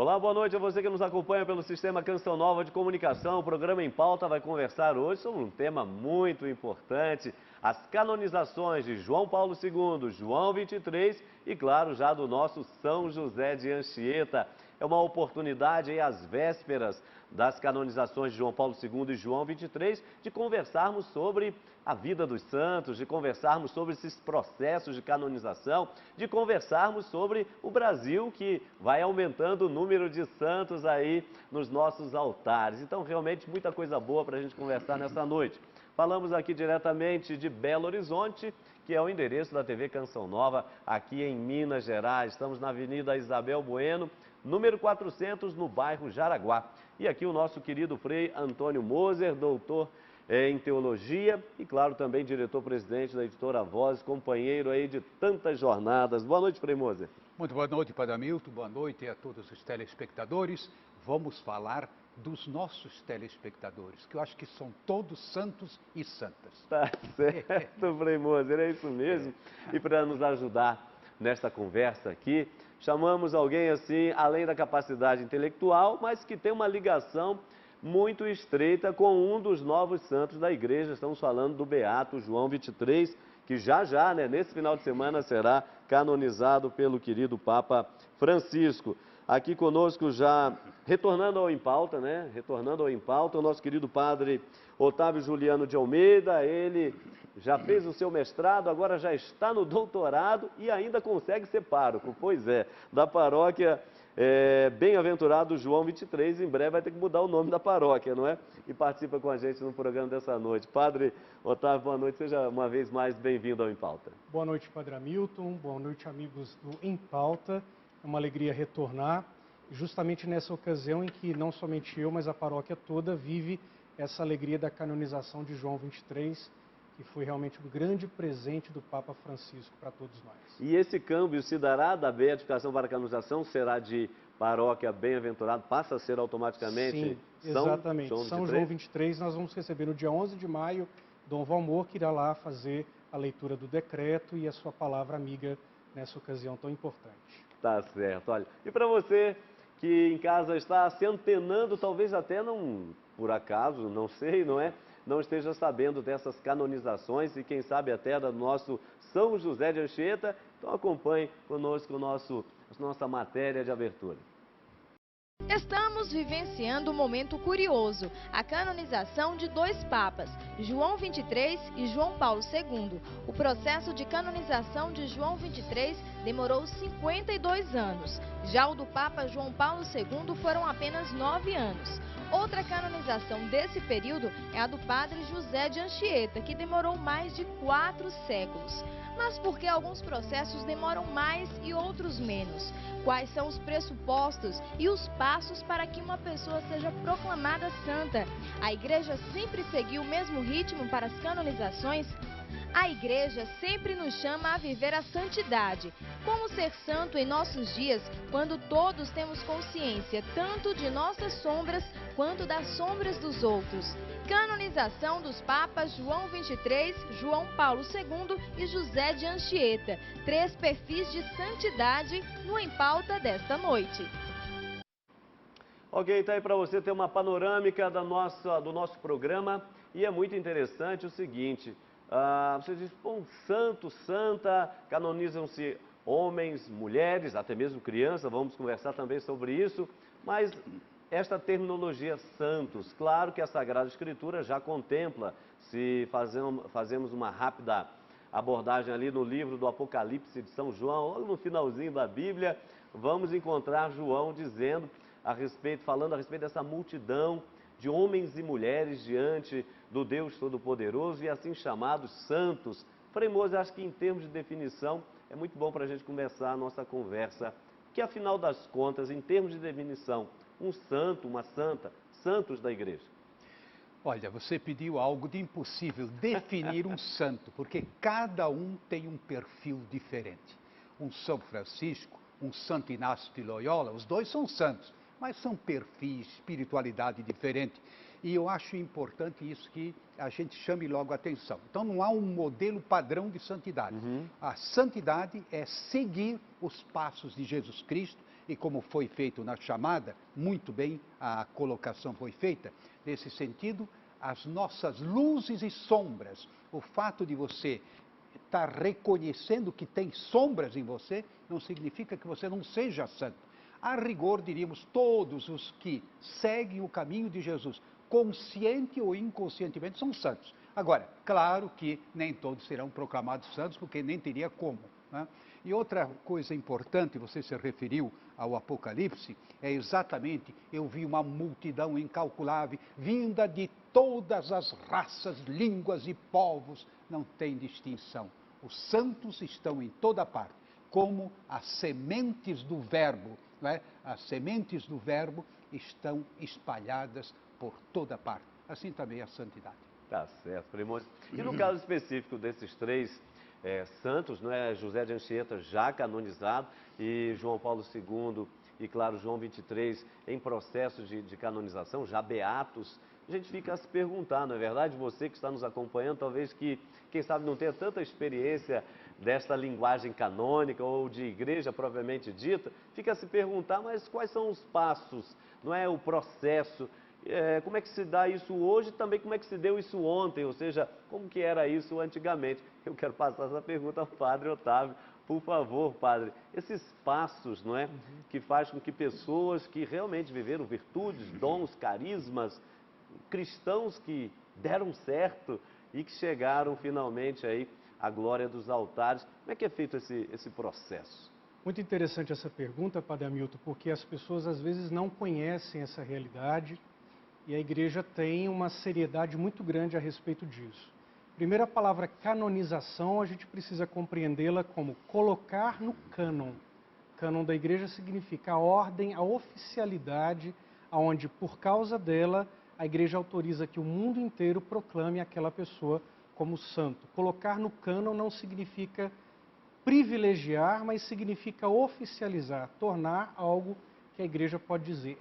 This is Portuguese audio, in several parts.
Olá, boa noite a você que nos acompanha pelo Sistema Canção Nova de Comunicação. O programa Em Pauta vai conversar hoje sobre um tema muito importante, as canonizações de João Paulo II, João 23 e, claro, já do nosso São José de Anchieta. É uma oportunidade aí, às vésperas das canonizações de João Paulo II e João 23, de conversarmos sobre a vida dos santos, de conversarmos sobre esses processos de canonização, de conversarmos sobre o Brasil, que vai aumentando o número de santos aí nos nossos altares. Então, realmente, muita coisa boa para a gente conversar nessa noite. Falamos aqui diretamente de Belo Horizonte, que é o endereço da TV Canção Nova, aqui em Minas Gerais. Estamos na Avenida Isabel Bueno, número 400, no bairro Jaraguá. E aqui o nosso querido Frei Antônio Moser, doutor em teologia e, claro, também diretor-presidente da Editora Voz, companheiro aí de tantas jornadas. Boa noite, Frei Moser. Muito boa noite, Padre Hamilton. Boa noite a todos os telespectadores. Vamos falar dos nossos telespectadores, que eu acho que são todos santos e santas. Tá certo, Frei Moser, é isso mesmo. E para nos ajudar nesta conversa aqui, chamamos alguém assim, além da capacidade intelectual, mas que tem uma ligação muito estreita com um dos novos santos da igreja. Estamos falando do Beato João 23, que já, nesse final de semana será canonizado pelo querido Papa Francisco. Aqui conosco já, retornando ao Em Pauta, o nosso querido padre Otávio Juliano de Almeida. Ele já fez o seu mestrado, agora já está no doutorado e ainda consegue ser pároco, pois é, da paróquia Bem-aventurado João 23, em breve vai ter que mudar o nome da paróquia, não é? E participa com a gente no programa dessa noite. Padre Otávio, boa noite, seja uma vez mais bem-vindo ao Em Pauta. Boa noite, Padre Hamilton, boa noite, amigos do Em Pauta. É uma alegria retornar, justamente nessa ocasião em que não somente eu, mas a paróquia toda vive essa alegria da canonização de João 23, que foi realmente um grande presente do Papa Francisco para todos nós. E esse câmbio se dará da beatificação para a canonização? Será de paróquia Bem-aventurado, passa a ser automaticamente Sim, exatamente. São João 23, nós vamos receber no dia 11 de maio, Dom Valmor, que irá lá fazer a leitura do decreto e a sua palavra amiga nessa ocasião tão importante. Tá certo, olha. E para você que em casa está se antenando, talvez até não, por acaso, não sei, não é? Não esteja sabendo dessas canonizações e quem sabe até do nosso São José de Anchieta, então acompanhe conosco nossa matéria de abertura. Estamos vivenciando um momento curioso, a canonização de dois papas, João 23 e João Paulo II. O processo de canonização de João 23 demorou 52 anos. Já o do Papa João Paulo II foram apenas 9 anos. Outra canonização desse período é a do Padre José de Anchieta, que demorou mais de 4 séculos. Mas por que alguns processos demoram mais e outros menos? Quais são os pressupostos e os passos para que uma pessoa seja proclamada santa? A Igreja sempre seguiu o mesmo ritmo para as canonizações? A Igreja sempre nos chama a viver a santidade. Como ser santo em nossos dias, quando todos temos consciência tanto de nossas sombras quanto das sombras dos outros? Canonização dos papas João 23, João Paulo II e José de Anchieta. 3 perfis de santidade no Em Pauta desta noite. Ok, tá aí para você ter uma panorâmica do nosso programa. E é muito interessante o seguinte, você diz, bom, santo, santa, canonizam-se homens, mulheres, até mesmo crianças, vamos conversar também sobre isso, mas esta terminologia santos, claro que a Sagrada Escritura já contempla, se fazemos uma rápida abordagem ali no livro do Apocalipse de São João, ou no finalzinho da Bíblia, vamos encontrar João falando a respeito dessa multidão de homens e mulheres diante do Deus Todo-Poderoso e assim chamados santos. Frei Moser, acho que em termos de definição é muito bom para a gente começar a nossa conversa, que afinal das contas, em termos de definição, um santo, uma santa, santos da igreja. Olha, você pediu algo de impossível, definir um santo, porque cada um tem um perfil diferente. Um São Francisco, um Santo Inácio de Loyola, os dois são santos, mas são perfis, espiritualidade diferente. E eu acho importante isso que a gente chame logo a atenção. Então não há um modelo padrão de santidade. A santidade é seguir os passos de Jesus Cristo, E como foi feito na chamada, muito bem a colocação foi feita, nesse sentido, as nossas luzes e sombras, o fato de você estar reconhecendo que tem sombras em você, não significa que você não seja santo. A rigor, diríamos, todos os que seguem o caminho de Jesus, consciente ou inconscientemente, são santos. Agora, claro que nem todos serão proclamados santos, porque nem teria como, né? E outra coisa importante, você se referiu ao Apocalipse, é exatamente, eu vi uma multidão incalculável, vinda de todas as raças, línguas e povos, não tem distinção. Os santos estão em toda parte, como as sementes do verbo, não é? As sementes do verbo estão espalhadas por toda parte. Assim também a santidade. Tá certo, Primor. E no caso específico desses três santos, não é? José de Anchieta já canonizado e João Paulo II e, claro, João 23 em processo de canonização, já beatos, a gente fica a se perguntar, não é verdade? Você que está nos acompanhando, talvez que, quem sabe, não tenha tanta experiência desta linguagem canônica ou de igreja propriamente dita, fica a se perguntar, mas quais são os passos, não é? O processo, como é que se dá isso hoje e também como é que se deu isso ontem, ou seja, como que era isso antigamente? Eu quero passar essa pergunta ao Padre Otávio. Por favor, Padre, esses passos, não é? Que faz com que pessoas que realmente viveram virtudes, dons, carismas, cristãos que deram certo e que chegaram finalmente aí à glória dos altares. Como é que é feito esse processo? Muito interessante essa pergunta, Padre Hamilton, porque as pessoas às vezes não conhecem essa realidade e a igreja tem uma seriedade muito grande a respeito disso. Primeiro, a palavra canonização, a gente precisa compreendê-la como colocar no cânon. Cânon da igreja significa a ordem, a oficialidade, aonde por causa dela a igreja autoriza que o mundo inteiro proclame aquela pessoa como santo. Colocar no cânon não significa privilegiar, mas significa oficializar, tornar algo que a igreja pode dizer.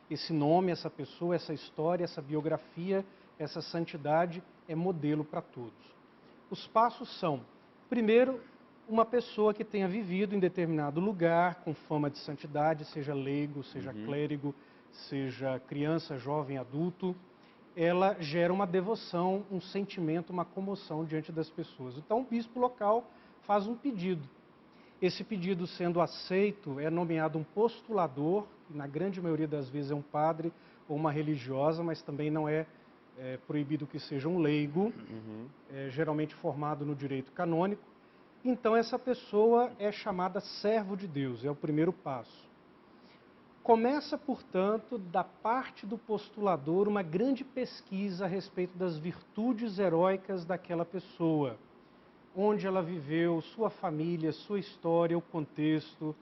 Esse nome, essa pessoa, essa história, essa biografia, essa santidade é modelo para todos. Os passos são, primeiro, uma pessoa que tenha vivido em determinado lugar, com fama de santidade, seja leigo, seja clérigo, seja criança, jovem, adulto, ela gera uma devoção, um sentimento, uma comoção diante das pessoas. Então, o bispo local faz um pedido. Esse pedido sendo aceito, é nomeado um postulador, que na grande maioria das vezes é um padre ou uma religiosa, mas também não é proibido que seja um leigo, geralmente formado no direito canônico. Então, essa pessoa é chamada servo de Deus, é o primeiro passo. Começa, portanto, da parte do postulador, uma grande pesquisa a respeito das virtudes heróicas daquela pessoa, onde ela viveu, sua família, sua história, o contexto,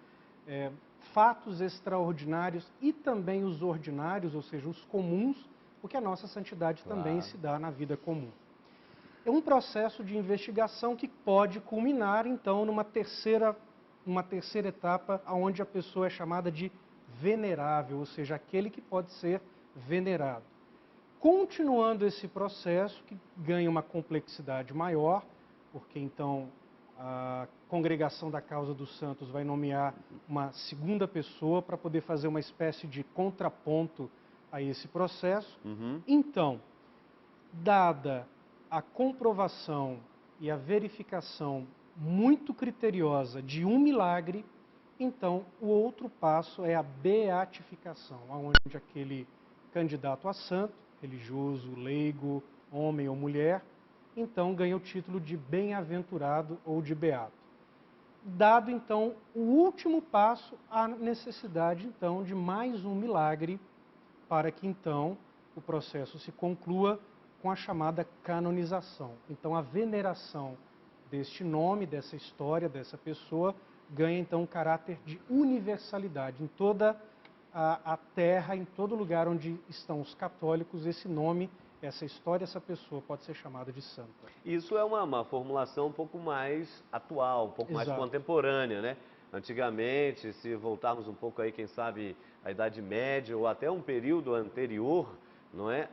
fatos extraordinários e também os ordinários, ou seja, os comuns, porque a nossa santidade também se dá na vida comum. É um processo de investigação que pode culminar, então, numa terceira etapa, onde a pessoa é chamada de venerável, ou seja, aquele que pode ser venerado. Continuando esse processo, que ganha uma complexidade maior, porque então a Congregação da Causa dos Santos vai nomear uma segunda pessoa para poder fazer uma espécie de contraponto a esse processo. Então, dada a comprovação e a verificação muito criteriosa de um milagre, então o outro passo é a beatificação, onde aquele candidato a santo, religioso, leigo, homem ou mulher, então ganha o título de bem-aventurado ou de beato. Dado então o último passo, a necessidade então de mais um milagre para que então o processo se conclua com a chamada canonização. Então a veneração deste nome, dessa história, dessa pessoa, ganha então um caráter de universalidade. Em toda a terra, em todo lugar onde estão os católicos, esse nome, essa história, essa pessoa pode ser chamada de santa. Isso é uma formulação um pouco mais atual, um pouco mais contemporânea, né? Antigamente, se voltarmos um pouco aí, quem sabe, à Idade Média ou até um período anterior, não é?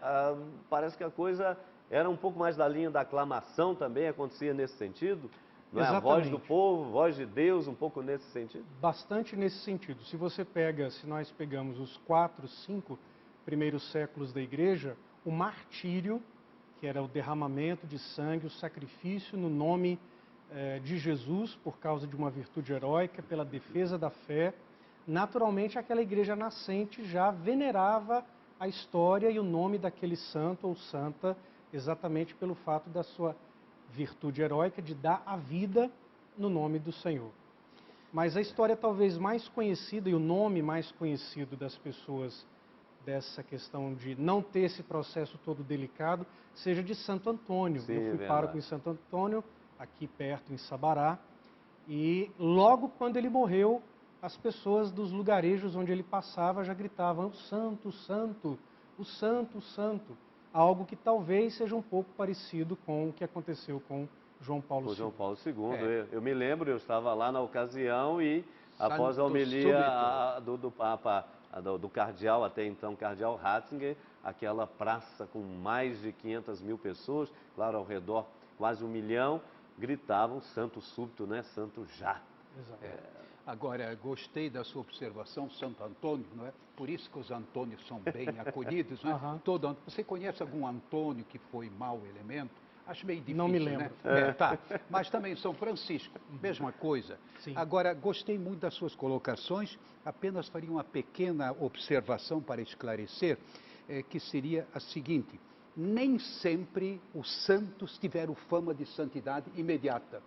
Parece que a coisa era um pouco mais da linha da aclamação também, acontecia nesse sentido? não é? A voz do povo, voz de Deus, um pouco nesse sentido? Bastante nesse sentido. Se nós pegamos os 4, 5 primeiros séculos da igreja, o martírio, que era o derramamento de sangue, o sacrifício no nome de Jesus, por causa de uma virtude heróica, pela defesa da fé, naturalmente aquela igreja nascente já venerava a história e o nome daquele santo ou santa, exatamente pelo fato da sua virtude heróica de dar a vida no nome do Senhor. Mas a história talvez mais conhecida e o nome mais conhecido das pessoas dessa questão de não ter esse processo todo delicado, seja de Santo Antônio. Sim, eu fui verdade. pároco em Santo Antônio, aqui perto em Sabará, e logo quando ele morreu, as pessoas dos lugarejos onde ele passava já gritavam: o santo, o santo, o santo, o santo. Algo que talvez seja um pouco parecido com o que aconteceu com João Paulo II. João Paulo II. Eu me lembro, eu estava lá na ocasião e após a Santo homilia súbito. do Papa, do cardeal, até então cardeal Ratzinger, aquela praça com mais de 500 mil pessoas, claro, ao redor quase 1 milhão, gritavam santo súbito, né? Santo já. Exato. Agora, gostei da sua observação, Santo Antônio, não é? Por isso que os Antônios são bem acolhidos, não é? Aham. Você conhece algum Antônio que foi mau elemento? Acho meio difícil, Não me lembro. né? Tá. Mas também São Francisco, mesma coisa. Sim. Agora, gostei muito das suas colocações, apenas faria uma pequena observação para esclarecer, que seria a seguinte: nem sempre os santos tiveram fama de santidade imediata.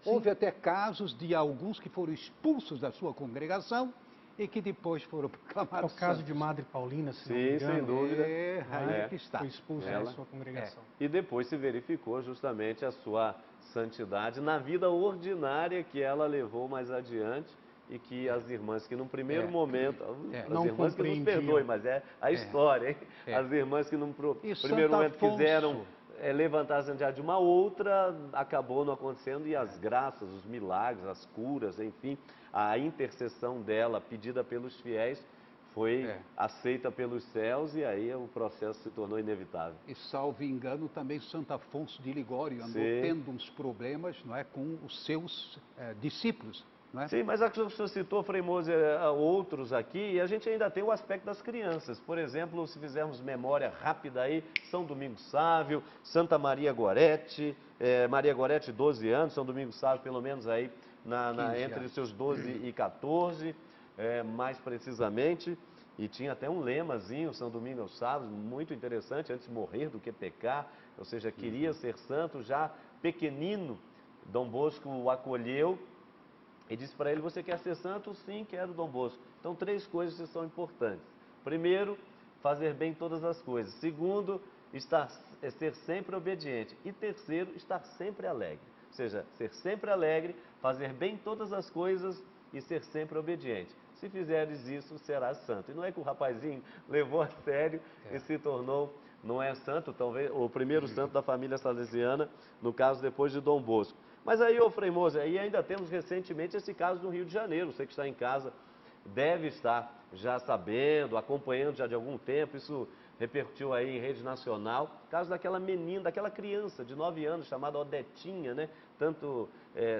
Sim. Houve até casos de alguns que foram expulsos da sua congregação e que depois foram proclamados É o caso santos. de Madre Paulina, se não Sim, me engano. sem dúvida. Aí que está. Foi expulsa Ela- da sua congregação. E depois se verificou justamente a sua santidade na vida ordinária que ela levou mais adiante e que as irmãs que num primeiro momento, as Não irmãs que nos compreendiam. perdoem, mas é a história, hein? As irmãs que num E primeiro Santo momento Afonso? quiseram levantar a santidade de uma outra, acabou não acontecendo e as graças, os milagres, as curas, enfim, a intercessão dela pedida pelos fiéis foi aceita pelos céus e aí o processo se tornou inevitável. E salvo engano, também Santo Afonso de Ligório andou Sim. tendo uns problemas, não é, com os seus discípulos, não é? Sim, mas a que o senhor citou, Frei Moser, outros aqui, e a gente ainda tem o aspecto das crianças. Por exemplo, se fizermos memória rápida aí, São Domingos Sávio, Santa Maria Gorete, Maria Gorete, 12 anos, São Domingos Sávio, pelo menos aí, 15 entre os anos. seus 12 e 14, mais precisamente. E tinha até um lemazinho, São Domingos Sávio, muito interessante, antes morrer do que pecar, ou seja, queria ser santo, já pequenino, Dom Bosco o acolheu, e disse para ele: você quer ser santo? Sim, quero, Dom Bosco. Então, 3 coisas que são importantes. Primeiro, fazer bem todas as coisas. Segundo, ser sempre obediente. E terceiro, estar sempre alegre. Ou seja, ser sempre alegre, fazer bem todas as coisas e ser sempre obediente. Se fizeres isso, serás santo. E não é que o rapazinho levou a sério e se tornou, não é santo, talvez o primeiro santo da família salesiana, no caso depois de Dom Bosco. Mas aí, ô Frei Moser, aí ainda temos recentemente esse caso no Rio de Janeiro. Você que está em casa deve estar já sabendo, acompanhando já de algum tempo, isso repercutiu aí em rede nacional. Caso daquela menina, daquela criança de 9 anos chamada Odetinha, né? Tanto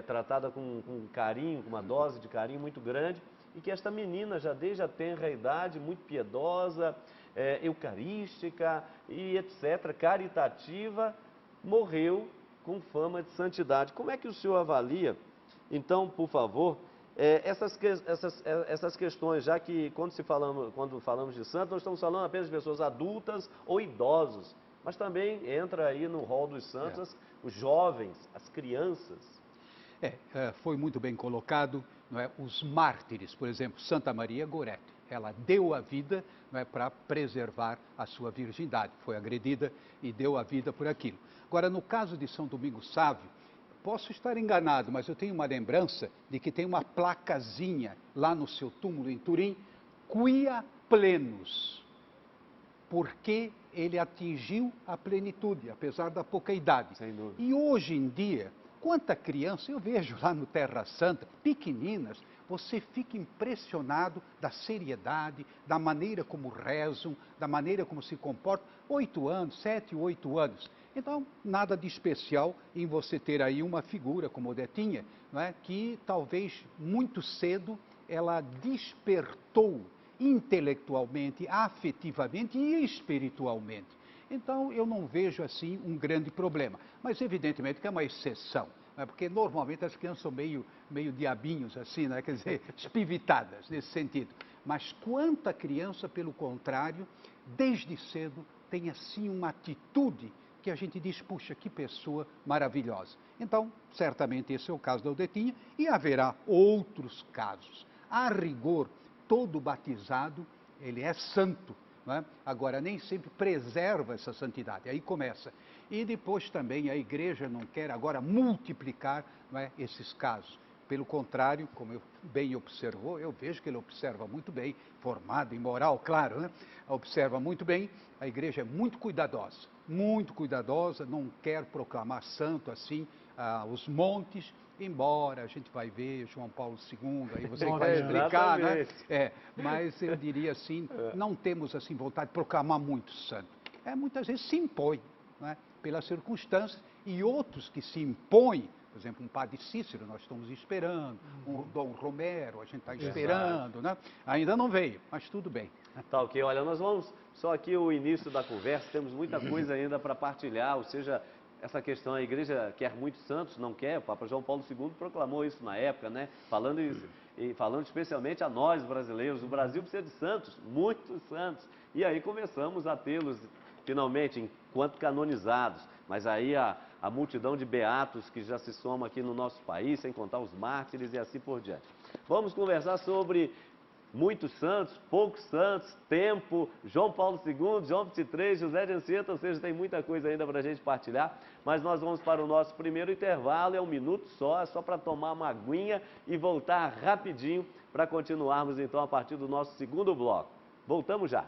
tratada com carinho, com uma dose de carinho muito grande, e que esta menina já desde a tenra idade, muito piedosa, eucarística e etc., caritativa, morreu com fama de santidade. Como é que o senhor avalia, então, por favor, essas questões, já que quando falamos de santo, nós estamos falando apenas de pessoas adultas ou idosos, mas também entra aí no rol dos santos os jovens, as crianças. Foi muito bem colocado, não é? Os mártires, por exemplo, Santa Maria Gorete, ela deu a vida, não é, para preservar a sua virgindade, foi agredida e deu a vida por aquilo. Agora, no caso de São Domingos Sávio, posso estar enganado, mas eu tenho uma lembrança de que tem uma placazinha lá no seu túmulo em Turim, quia plenus, porque ele atingiu a plenitude, apesar da pouca idade. Sem dúvida. E hoje em dia, Quanta criança, eu vejo lá no Terra Santa, pequeninas, você fica impressionado da seriedade, da maneira como rezam, da maneira como se comportam. 8 anos, 7, 8 anos. Então, nada de especial em você ter aí uma figura como Odetinha, não é? Que talvez muito cedo ela despertou intelectualmente, afetivamente e espiritualmente. Então, eu não vejo assim um grande problema. Mas, evidentemente, que é uma exceção, né? Porque normalmente as crianças são meio diabinhos, assim, né? Quer dizer, espivitadas nesse sentido. Mas quanta criança, pelo contrário, desde cedo tem assim uma atitude que a gente diz, puxa, que pessoa maravilhosa. Então, certamente esse é o caso da Odetinha e haverá outros casos. A rigor, todo batizado, ele é santo. Não é? Agora, nem sempre preserva essa santidade, aí começa. E depois também a igreja não quer agora multiplicar, não é, esses casos. Pelo contrário, como eu bem observou, eu vejo que ele observa muito bem, formado em moral, claro, né? Observa muito bem, a igreja é muito cuidadosa, não quer proclamar santo assim os montes, embora a gente vai ver João Paulo II, aí você vai explicar, né? Mas eu diria assim, não temos assim vontade de proclamar muito santo. Muitas vezes se impõe, né? Pelas circunstâncias, e outros que se impõem, por exemplo, um padre Cícero, nós estamos esperando, um Dom Romero, a gente está esperando, né? Ainda não veio, mas tudo bem. Tá ok, olha, nós vamos, só aqui o início da conversa, temos muita coisa ainda para partilhar, ou seja, essa questão, a igreja quer muitos santos, não quer, o Papa João Paulo II proclamou isso na época, né? Falando especialmente a nós brasileiros, o Brasil precisa de santos, muitos santos, e aí começamos a tê-los finalmente enquanto canonizados, mas aí a multidão de beatos que já se soma aqui no nosso país, sem contar os mártires e assim por diante. Vamos conversar sobre muitos santos, poucos santos, tempo, João Paulo II, João 23, José de Anchieta, ou seja, tem muita coisa ainda para a gente partilhar, mas nós vamos para o nosso primeiro intervalo, é 1 minuto só, é só para tomar uma aguinha e voltar rapidinho para continuarmos então a partir do nosso segundo bloco. Voltamos já!